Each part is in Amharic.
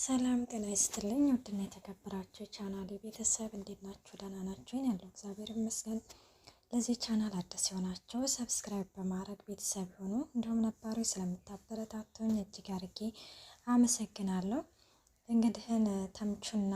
ሰላም ጤና ይስጥልኝ። ውድና የተከበራችሁ ቻናሌ ቤተሰብ እንዴት ናችሁ? ደህና ናችሁ? ያለው እግዚአብሔር ይመስገን። ለዚህ ቻናል አዲስ የሆናችሁ ሰብስክራይብ በማድረግ ቤተሰብ ይሁኑ። እንዲሁም ነባሪ ስለምታበረታቱኝ እጅግ አድርጌ አመሰግናለሁ። እንግዲህን ተምቹና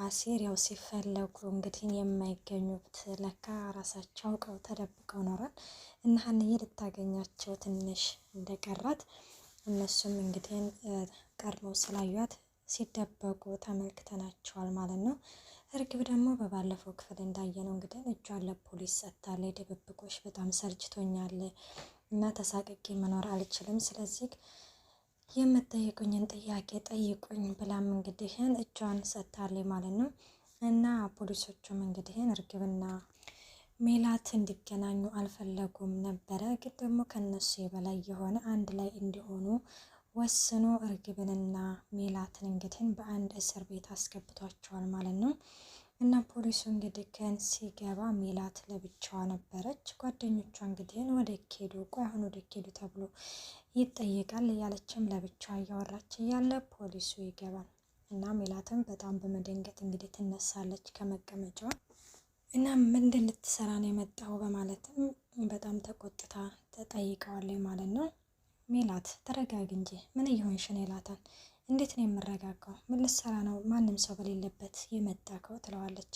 አሲር ያው ሲፈለጉ እንግዲህ የማይገኙት ለካ ራሳቸው አውቀው ተደብቀው ኖሯል እና ሀንዬ ልታገኛቸው ትንሽ እንደቀራት እነሱም እንግዲህ ቀድመው ስላዩት ሲደበቁ ተመልክተናቸዋል ማለት ነው። እርግብ ደግሞ በባለፈው ክፍል እንዳየነው እንግዲህ እጇን ለፖሊስ ሰጥታለች። ድብብቆሽ በጣም ሰልችቶኛል እና ተሳቅቄ መኖር አልችልም፣ ስለዚህ የምትጠይቁኝን ጥያቄ ጠይቁኝ ብላም እንግዲህ እጇን ሰጥታለች ማለት ነው። እና ፖሊሶቹም እንግዲህ እርግብና ሜላት እንዲገናኙ አልፈለጉም ነበረ። ግን ደግሞ ከነሱ የበላይ የሆነ አንድ ላይ እንዲሆኑ ወስኖ እርግብንና ሜላትን እንግዲህ በአንድ እስር ቤት አስገብቷቸዋል ማለት ነው። እና ፖሊሱ እንግዲህ ከን ሲገባ ሜላት ለብቻዋ ነበረች። ጓደኞቿ እንግዲህ ወደ ኬዱ ቆይ አሁን ወደ ኬዱ ተብሎ ይጠየቃል እያለችም ለብቻዋ እያወራች እያለ ፖሊሱ ይገባል እና ሜላትም በጣም በመደንገጥ እንግዲህ ትነሳለች ከመቀመጫዋ እና ምንድን ልትሰራ ነው የመጣው በማለትም በጣም ተቆጥታ ተጠይቀዋለች ማለት ነው። ሜላት ተረጋግ እንጂ ምን እየሆንሽ ነው ይላታል። እንዴት ነው የምረጋጋው? ምን ልትሰራ ነው ማንም ሰው በሌለበት የመጣከው ትለዋለች።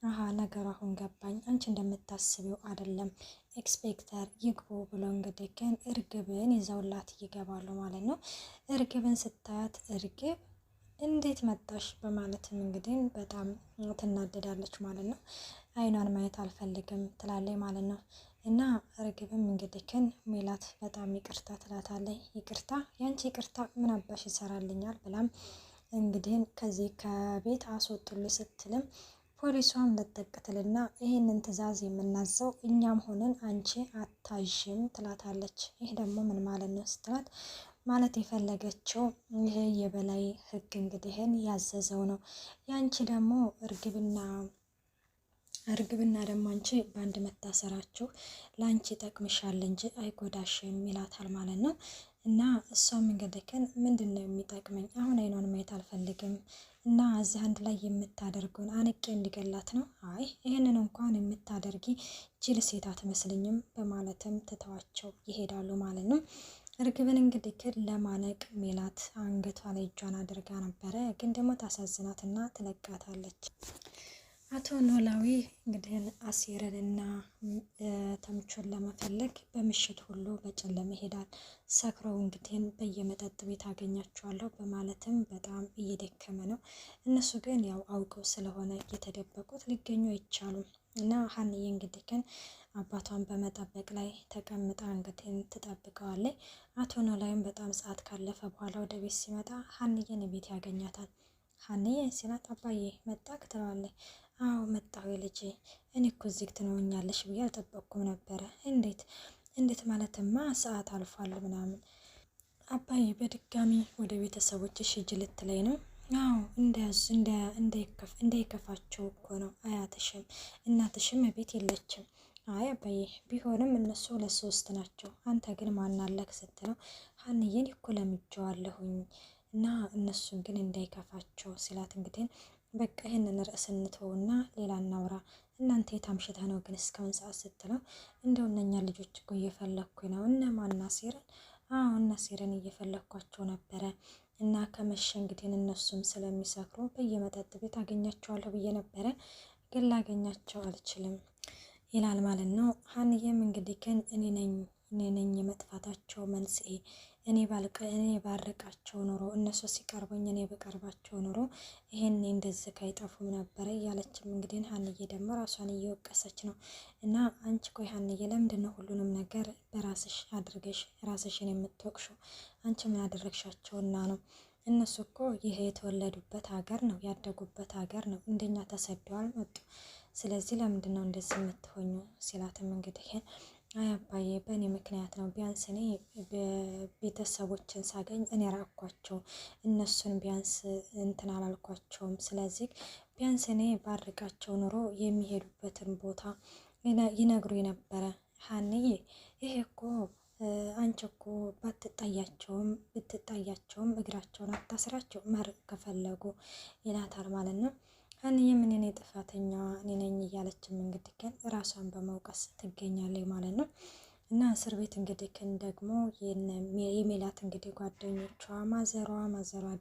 አሀ ነገሩ አሁን ገባኝ፣ አንቺ እንደምታስቢው አይደለም፣ ኤክስፔክተር ይግቡ ብሎ እንግዲህ ግን እርግብን ይዘውላት ይገባሉ ማለት ነው። እርግብን ስታያት እርግብ እንዴት መጣሽ በማለትም እንግዲህ በጣም ትናደዳለች ማለት ነው። አይኗን ማየት አልፈልግም ትላለች ማለት ነው። እና እርግብም እንግዲህ ግን ሜላት በጣም ይቅርታ ትላታለች። ይቅርታ ያንቺ ይቅርታ ምን አባሽ ይሰራልኛል ብላም እንግዲህ ከዚህ ከቤት አስወጡልኝ ስትልም ፖሊሷም ለጠቅትልና ይህንን ትዕዛዝ የምናዘው እኛም ሆነን አንቺ አታዥም ትላታለች። ይህ ደግሞ ምን ማለት ነው ስትላት ማለት የፈለገችው ይሄ የበላይ ህግ እንግዲህን ያዘዘው ነው። ያንቺ ደግሞ እርግብና ደግሞ አንቺ በአንድ መታሰራችሁ ለአንቺ ጠቅምሻል እንጂ አይጎዳሽም ይላታል ማለት ነው። እና እሷም እንግዲህ ግን ምንድን ነው የሚጠቅመኝ? አሁን አይኗን ማየት አልፈልግም እና እዚህ አንድ ላይ የምታደርጉን አንቄ እንዲገላት ነው። አይ ይህንን እንኳን የምታደርጊ ጅል ሴት አትመስልኝም በማለትም ትተዋቸው ይሄዳሉ ማለት ነው። እርግብን እንግዲህ ግን ለማነቅ ሜላት አንገቷ ላይ እጇን አድርጋ ነበረ። ግን ደግሞ ታሳዝናትና ትለቃታለች። አቶ ኖላዊ እንግዲህ አሲርንና ተምቹን ለመፈለግ በምሽት ሁሉ በጨለማ ይሄዳል። ሰክረው እንግዲህ በየመጠጥ ቤት አገኛቸዋለሁ በማለትም በጣም እየደከመ ነው። እነሱ ግን ያው አውቀው ስለሆነ እየተደበቁት ሊገኙ አይቻሉም። እና ሀንዬ እንግዲህ ግን አባቷን በመጠበቅ ላይ ተቀምጣ እንግዲህ ትጠብቀዋለች። አቶ ኖላዊም በጣም ሰዓት ካለፈ በኋላ ወደ ቤት ሲመጣ ሀንዬን ቤት ያገኛታል። ሀንዬ ሲላት አባዬ መጣክ ትለዋለች። አዎ መጣሁ ልጄ፣ እኔ እኮ እዚህ ትኖኛለሽ ብዬ አልጠበቅኩም ነበረ። እንዴት ማለትማ ሰዓት አልፏል ምናምን። አባዬ በድጋሚ ወደ ቤተሰቦችሽ ሂጂ ልትለኝ ነው? አዎ እንዳይከፋቸው እኮ ነው። አያትሽም እናትሽም ቤት የለችም። አይ አባዬ ቢሆንም እነሱ 2-3 ናቸው። አንተ ግን ማናለክ ስትለው ሀንዬን እኮ ለምጄዋለሁኝ እና እነሱን ግን እንዳይከፋቸው ሲላት እንግዲህ በቃ ይህንን ርዕስ እንተውና ሌላ እናውራ። እናንተ የታምሽተ ነው ግን እስካሁን ሰዓት ስትለው እንደው እነኛ ልጆች እኮ እየፈለግኩኝ ነው። እነማን? አሲርን? አዎ አሲርን እየፈለግኳቸው ነበረ እና ከመሸ እንግዲህ እነሱም ስለሚሰክሩ በየመጠጥ ቤት አገኛቸዋለሁ ብዬ ነበረ፣ ግን ላገኛቸው አልችልም ይላል ማለት ነው። ሀንዬም እንግዲህ ግን እኔ ነኝ የመጥፋታቸው መንስኤ። እኔ ባርቃቸው ኖሮ እነሱ ሲቀርቡኝ እኔ በቀርባቸው ኖሮ ይሄን እንደዚህ ካይጠፉም ነበረ እያለችም እንግዲህ ሀንዬ ደግሞ ራሷን እየወቀሰች ነው። እና አንቺ ቆይ ሀንዬ ለምንድን ነው ሁሉንም ነገር በራስሽ አድርገሽ ራስሽን የምትወቅሽው? አንቺ ምን አደረግሻቸውና ነው? እነሱ እኮ ይሄ የተወለዱበት ሀገር ነው፣ ያደጉበት ሀገር ነው። እንደኛ ተሰደው አልመጡ። ስለዚህ ለምንድን ነው እንደዚህ የምትሆኙ ሲላትም እንግዲህ አይ አባዬ በእኔ ምክንያት ነው። ቢያንስ እኔ ቤተሰቦችን ሳገኝ እኔ ራኳቸው፣ እነሱን ቢያንስ እንትን አላልኳቸውም። ስለዚህ ቢያንስ እኔ ባርቃቸው ኑሮ የሚሄዱበትን ቦታ ይነግሩ ነበረ። ሀንዬ ይሄ እኮ አንቺ እኮ ብትጣያቸውም እግራቸውን አታስራቸው ማድረግ ከፈለጉ ይላታል ማለት ነው። ሀንዬም እኔ ነኝ ጥፋተኛ እኔ ነኝ እያለችም እንግዲህ ግን ራሷን በመውቀስ ትገኛለች ማለት ነው። እና እስር ቤት እንግዲህ ግን ደግሞ የሜላት እንግዲህ ጓደኞቿ ማዘሯ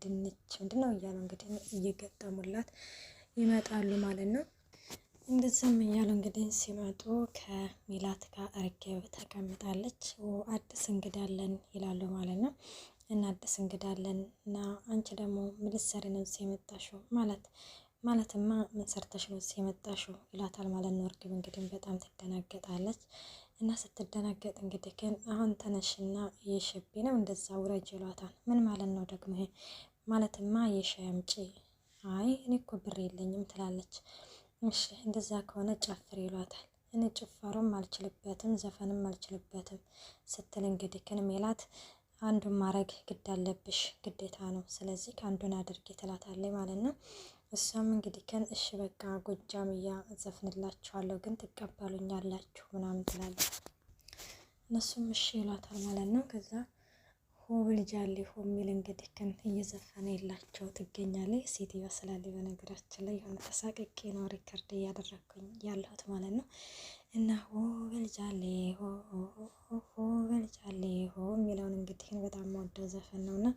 ድንች ምንድነው እያሉ እንግዲህ እየገጠሙላት ይመጣሉ ማለት ነው። እንደዛም እያሉ እንግዲህ ሲመጡ ከሜላት ጋር እርግብ ተቀምጣለች። አዲስ እንግዳለን ይላሉ ማለት ነው። እና አዲስ እንግዳለን እና አንቺ ደግሞ ምን ልትሰሪ ነው እዚህ የመጣሽው? ማለትማ ምን ሰርተሽ ነው እዚህ የመጣሽው ይላታል ማለት ነው። እርግብ እንግዲህ በጣም ትደናገጣለች። እና ስትደናገጥ እንግዲህ ግን አሁን ተነሽና የሸቤ ነው እንደዛ ውረጅ ይሏታል። ምን ማለት ነው ደግሞ ይሄ? ማለትማ የሻይ አምጪ። አይ እኔ እኮ ብር የለኝም ትላለች። እሺ እንደዛ ከሆነ ጨፍር ይሏታል። እኔ ጭፈሩም አልችልበትም ዘፈንም አልችልበትም ስትል እንግዲህ ግን ሜላት አንዱን ማድረግ ግድ አለብሽ ግዴታ ነው፣ ስለዚህ ከአንዱን አድርጌ ትላታለች ማለት ነው። እሷም እንግዲህ ግን እሺ በቃ ጎጃምያ ዘፍንላችኋለሁ ግን ትቀበሉኛላችሁ ምናምን ትላለች። እነሱም እሺ ይሏታል ማለት ነው። ከዛ ሆብልጃሌ ሆ የሚል እንግዲህ ግን እየዘፈነ የላቸው ትገኛለች። ሴትዮዋ ስላለች በነገራችን ላይ የሆነ ተሳቅቄ ነው ሪከርድ እያደረግኩኝ ያለሁት ማለት ነው። እና ሆብልጃሌ ሆብልጃሌ ሆ የሚለውን እንግዲህ በጣም ወደው ዘፈን ነው እና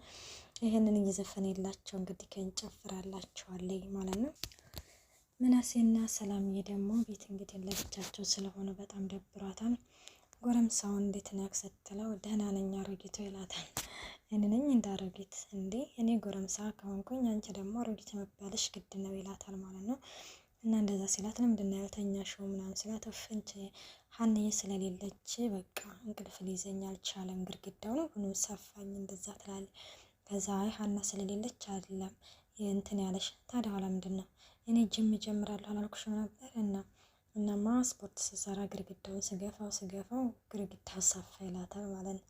ይህንን እየዘፈነ የላቸው እንግዲህ ግን ጨፍራላቸዋለች ማለት ነው። ምናሴና ሰላምዬ ደግሞ ቤት እንግዲህ ለብቻቸው ስለሆነ በጣም ደብሯታል። ጎረምሳውን እንዴት ነህ ስትለው ደህና ነኝ አሮጊቱ ይላታል። እኔ ነኝ እንደ አሮጊት እንዴ? እኔ ጎረምሳ ከሆንኩኝ አንቺ ደግሞ አሮጊት መባልሽ ግድ ነው ይላታል ማለት ነው። እና እንደዛ ሲላት ለምንድን ነው ያልተኛሽው ምናምን ሲላት ፍንች ሀንዬ ስለሌለች በቃ እንቅልፍ ሊይዘኝ አልቻለም፣ ግድግዳው ነው ሁሉ ሰፋኝ እንደዛ ትላለች። ከዛ አይ ሀና ስለሌለች አይደለም እንትን ያለሽ ታዲያ ኋላ ምንድን ነው እኔ ጅም እጀምራለሁ አላልኩሽም ነበር? እናማ ስፖርት ስሰራ ግድግዳውን ስገፋው ግድግዳው ሰፋ ይላታል ማለት ነው።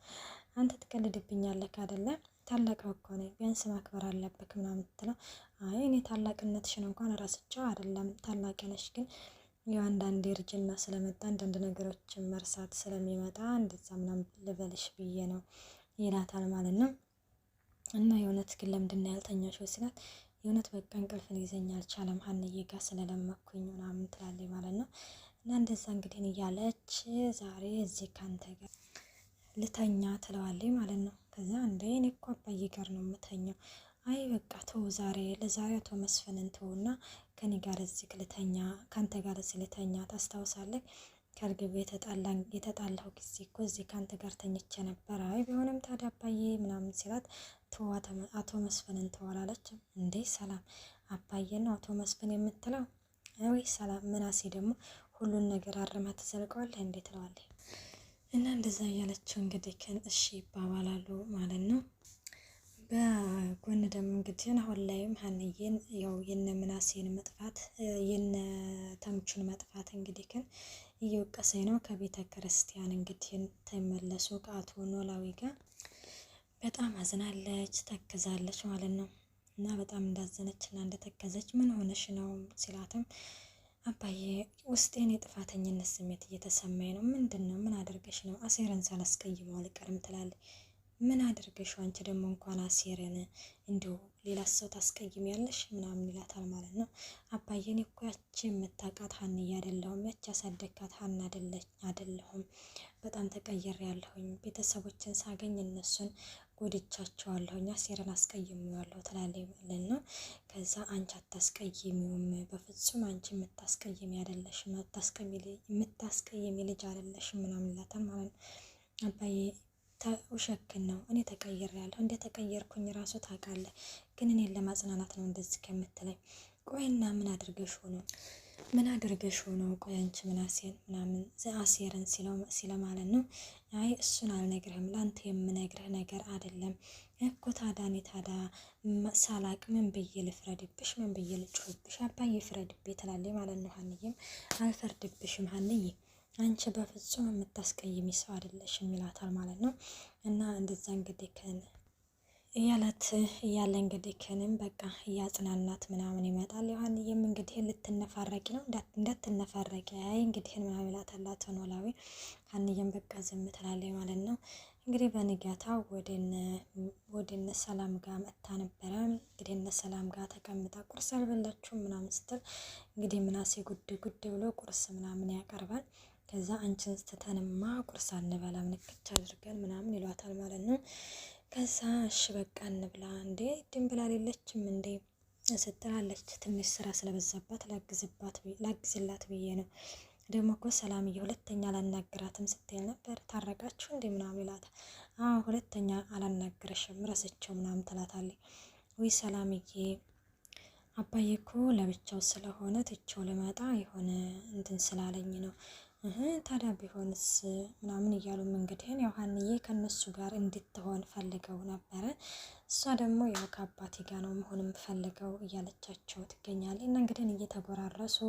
አንተ ትቀልድብኛለህ አይደለ? ታላቅ እኮ ነኝ ቢያንስ ማክበር አለብክ ምናምን ትለው። አይ እኔ ታላቅነትሽን እንኳን ረስቼው አይደለም ታላቅ ነሽ፣ ግን ያው አንዳንዴ እርጅና ስለመጣ አንዳንድ ነገሮችን መርሳት ስለሚመጣ እንደዛ ምናምን ልበልሽ ብዬ ነው ይላታል ማለት ነው። እና የእውነት ግን ለምንድን ነው ያልተኛሽው ሲላት የእውነት በቃ እንቅልፍ ሊይዘኝ አልቻለም ሀንዬ ጋር ስለለመኩኝ ምናምን ትላለች ማለት ነው። እና እንደዛ እንግዲህ እያለች ዛሬ እዚህ ካንተ ጋር ልተኛ ትለዋለች ማለት ነው። ከዛ እንደ እኔ እኮ አባዬ ጋር ነው የምተኛው። አይ በቃ ተው ለዛሬ አቶ መስፍንን ተውና ከኔ ጋር እዚህ ልተኛ ካንተ ጋር እዚህ ልተኛ ታስታውሳለህ? ከእርግብ የተጣላው ጊዜ እኮ እዚህ ካንተ ጋር ተኝቼ ነበር። አይ ቢሆንም ታዲያ አባዬ ምናምን ሲላት አቶ መስፍንን ተዋላለችም እንዴ? ሰላም አባዬ ነው አቶ መስፍን የምትለው? ወይ ሰላም ምናሴ ደግሞ ሁሉን ነገር አርማ ትዘልቀዋለህ እንዴ ትለዋለች። እና እንደዛ እያለችው እንግዲህ ግን እሺ ይባባላሉ ማለት ነው። በጎን ደግሞ እንግዲህ አሁን ላይም ሀንዬን ያው የነ ምናሴን መጥፋት የነ ተምቹን መጥፋት እንግዲህ ግን እየወቀሰኝ ነው። ከቤተ ክርስቲያን እንግዲህ ተመለሱ ከአቶ ኖላዊ ጋር በጣም አዝናለች ተክዛለች ማለት ነው። እና በጣም እንዳዘነች እና እንደተከዘች ምን ሆነሽ ነው ሲላትም አባዬ ውስጤን የጥፋተኝነት ስሜት እየተሰማኝ ነው። ምንድን ነው? ምን አድርገሽ ነው? አሴርን ሳላስቀይመው አልቀርም ትላለች። ምን አድርገሽው አንቺ ደግሞ እንኳን አሴርን እንዲሁ ሌላ ሰው ታስቀይም ያለሽ ምናምን ይላታል ማለት ነው። አባዬን እኮ ያቺ የምታውቃት ሀንዬ አይደለሁም፣ ያቺ ያሳደግካት ሀና አይደለሁም። በጣም ተቀየር ያለሁኝ ቤተሰቦችን ሳገኝ እነሱን ጎድቻቸዋለሁኝ፣ አሴርን አስቀይሜዋለሁ ትላለች ማለት ነው። ከዛ አንቺ አታስቀይሚውም፣ በፍጹም አንቺ የምታስቀይሚ አይደለሽም፣ የምታስቀይሚ ልጅ አይደለሽም ምናምን ይላታል ማለት ነው። አባዬ ውሸክን ነው እኔ ተቀይሬያለሁ፣ እንደ ተቀየርኩኝ ራሱ ታውቃለህ፣ ግን እኔን ለማጽናናት ነው እንደዚህ ከምትለኝ። ቆይና ምን አድርገሽው ነው? ቆይ አንቺ ምናሴን ምናምን አሴርን ሲለ ማለት ነው። አይ እሱን አልነግርህም፣ ላንተ የምነግርህ ነገር አይደለም እኮ። ታዲያ እኔ ሳላቅ ምን ብዬ ልፍረድብሽ? ምን ብዬ ልጮህብሽ? አባዬ ፍረድብኝ ትላለች ማለት ነው። ሀንዬም አልፈርድብሽም ሀንዬ፣ አንቺ በፍጹም የምታስቀይሚ ሰው አይደለሽም ይላታል ማለት ነው። እና እንደዛ እንግዲህ እያለ እንግዲህ ከንም በቃ እያጽናናት ምናምን ይመጣል። ዮሐንዬም እንግዲህ ልትነፋረቂ ነው እንዳትነፋረቂ፣ አይ እንግዲህ ምናምን ይላታል አቶ ኖላዊ። ሀንዬም በቃ ዝም ትላለች ማለት ነው። እንግዲህ በንጋታው ወደነ ሰላም ጋር መጥታ ነበረ። እንግዲህ እነ ሰላም ጋር ተቀምጣ ቁርስ አልበላችሁም ምናምን ስትል እንግዲህ ምናሴ ጉድ ጉድ ብሎ ቁርስ ምናምን ያቀርባል። ከዛ አንቺን ስትተንማ ቁርስ አንበላም ንክች አድርገን ምናምን ይሏታል ማለት ነው። ከዛ እሺ በቃ እንብላ እንዴ ድንብላል የለችም እንዴ ስትላለች። ትንሽ ስራ ስለበዛባት ላግዝላት ብዬ ነው። ደግሞ እኮ ሰላምዬ ሁለተኛ አላናግራትም ስትል ነበር። ታረቃችሁ እንዴ ምናምን ይላታል። አዎ ሁለተኛ አላናግረሽም ረስቸው ምናምን ትላታለች። ወይ ሰላምዬ አባዬ እኮ ለብቻው ስለሆነ ትቼው ልመጣ የሆነ እንትን ስላለኝ ነው። ታዲያ ቢሆንስ ምናምን እያሉ እንግዲህን ያው ሀንዬ ከነሱ ጋር እንድትሆን ፈልገው ነበረ። እሷ ደግሞ ያው ከአባቴ ጋር ነው መሆን የምፈልገው እያለቻቸው ትገኛለች። እና እንግዲህ እየተጎራረሱ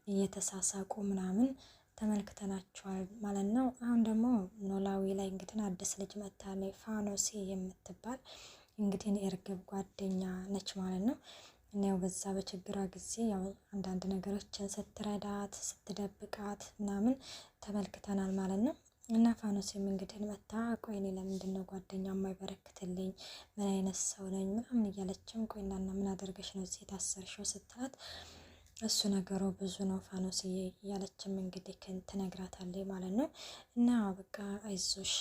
እየተሳሳቁ ምናምን ተመልክተናቸዋል ማለት ነው። አሁን ደግሞ ኖላዊ ላይ እንግዲህ አዲስ ልጅ መታለች ፋኖሴ የምትባል እንግዲህ እርግብ ጓደኛ ነች ማለት ነው። እና ያው በዛ በችግሯ ጊዜ ያው አንዳንድ ነገሮችን ስትረዳት ስትደብቃት ምናምን ተመልክተናል ማለት ነው። እና ፋኖሴም እንግዲህ መታ ቆይ እኔ ለምንድን ነው ጓደኛ የማይበረክትልኝ ምን አይነት ሰው ነኝ ምናምን እያለችም ቆይ እናና ምን አደርገሽ ነው እዚህ የታሰርሽው ስትላት እሱ ነገሩ ብዙ ነው ፋኖስ እያለችም እንግዲህ ትነግራታለች ማለት ነው። እና በቃ አይዞሽ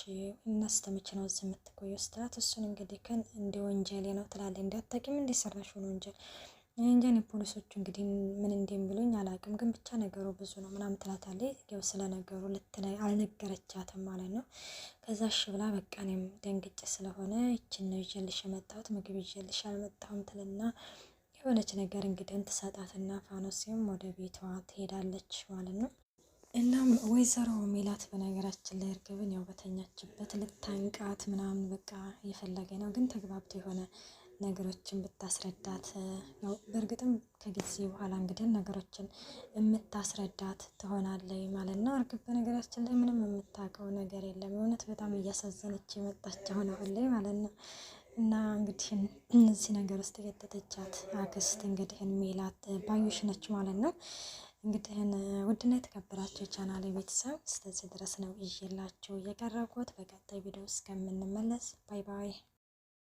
እናስተምች ነው እዚህ የምትቆየው ስትላት እሱን እንግዲህ እንደ ወንጀሌ ነው ትላለች። እንዳታቂም እንዲሰራሽው ነው ወንጀል እንጀን ፖሊሶቹ እንግዲህ ምን እንደሚሉኝ አላውቅም፣ ግን ብቻ ነገሩ ብዙ ነው ምናምን ትላታለች። ያው ስለ ነገሩ አልነገረቻትም ማለት ነው። ከዛ እሺ ብላ በቃ እኔም ደንግጬ ስለሆነ ይችን ነው ይዤልሽ የመጣሁት ምግብ ይዤልሽ አልመጣሁም ትልና የሆነች ነገር እንግዲህ ትሰጣትና ፋኖስም ወደ ቤቷ ትሄዳለች ማለት ነው። እናም ወይዘሮ ሜላት በነገራችን ላይ እርግብን ያው በተኛችበት ልታንቃት ምናምን በቃ እየፈለገ ነው፣ ግን ተግባብቶ የሆነ ነገሮችን ብታስረዳት ነው። በእርግጥም ከጊዜ በኋላ እንግዲህ ነገሮችን የምታስረዳት ትሆናለች ማለት ነው። እርግብ በነገራችን ላይ ምንም የምታውቀው ነገር የለም። እውነት በጣም እያሳዘነች የመጣች ሆነ ላይ ማለት ነው። እና እንግዲህ እነዚህ ነገር ውስጥ የከተተቻት አክስት እንግዲህ ሜላት ባዩሽ ነች ማለት ነው። እንግዲህ ውድና የተከበራችሁ የቻናሌ ቤተሰብ እስከዚህ ድረስ ነው ይዤላችሁ የቀረብኩት። በቀጣይ ቪዲዮ እስከምንመለስ ባይ ባይ።